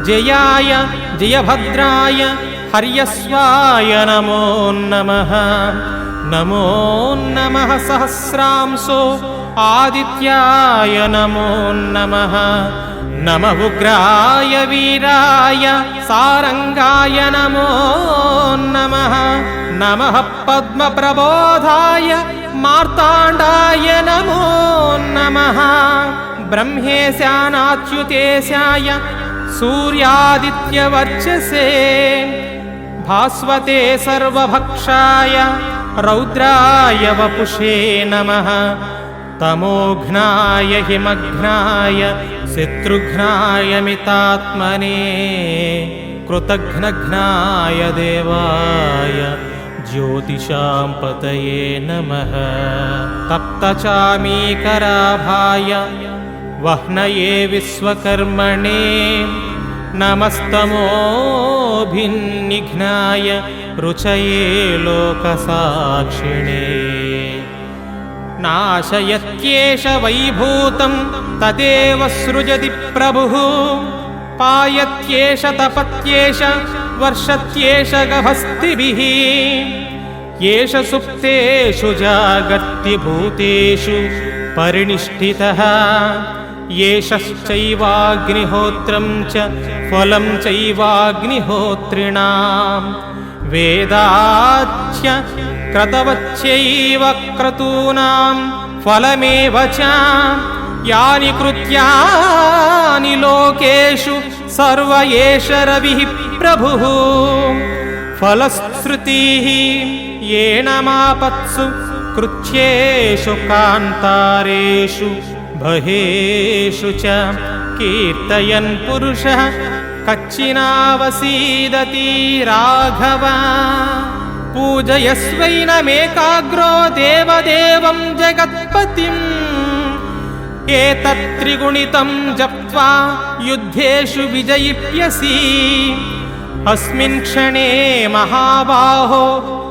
जयाय जयभद्राय हर्यस्वाय नमो नमः। नमो नमः सहस्रांशो आदित्याय नमो नमः। नमः उग्राय वीराय सारंगाय नमो नमः। नमः पद्मप्रबोधाय मार्ताण्डाय नमो नमः। ब्रह्मेशानाच्युतेशाय सूर्यादित्यवर्चसे भास्वते सर्वभक्षाय रौद्राय वपुषे नमः। तमोघ्नाय हिमघ्नाय शत्रुघ्नाय मितात्मने कृतघ्नघ्नाय देवाय ज्योतिषां पतये नमः। तप्तचामीकराभाय वह्नये विश्वकर्मणे नमस्तमोभिन्निघ्नाय रुचये लोकसाक्षिणे। नाशयत्येष वैभूतं तदेव सृजति प्रभुः। पायत्येष तपत्येष वर्षत्येष गभस्तिभिः। येष सुप्तेषु जागर्ति भूतेषु परिनिष्ठितः। येषश्चैवाग्निहोत्रं च फलं चैवाग्निहोत्रिणां। वेदाच्च क्रतवच्चैव क्रतूनां फलमेव च। यानि कृत्यानि लोकेषु सर्व एष रविः प्रभुः। फलश्रुतिः येन मापत्सु कृच्छ्रेषु कान्तारेषु बहेषु च। कीर्तयन् पुरुषः कच्चिनावसीदति राघव। पूजयस्वैनमेकाग्रो देवदेवं जगत्पतिम्। एतत्त्रिगुणितं जप्त्वा युद्धेषु विजयिष्यसि। अस्मिन् क्षणे महाबाहो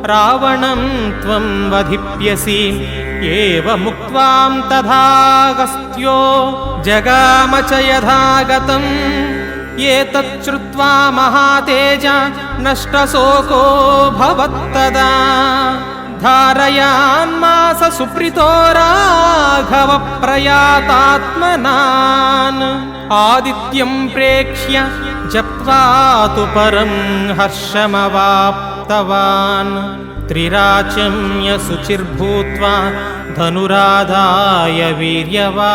रावणं त्वं वधिष्यसि। एवमुक्त्वां तथागस्त्यो जगाम च यथागतम्। एतच्छ्रुत्वा महातेज नष्टशोको भवत्तदा। धारयान्मास सुप्रीतो राघव प्रयातात्मनान्। आदित्यं प्रेक्ष्य जप्त्वा तु परं हर्षमवाप्तवान्। त्रिराचम्य शुचिर्भूत्वा धनुराधाय वीर्यवान्।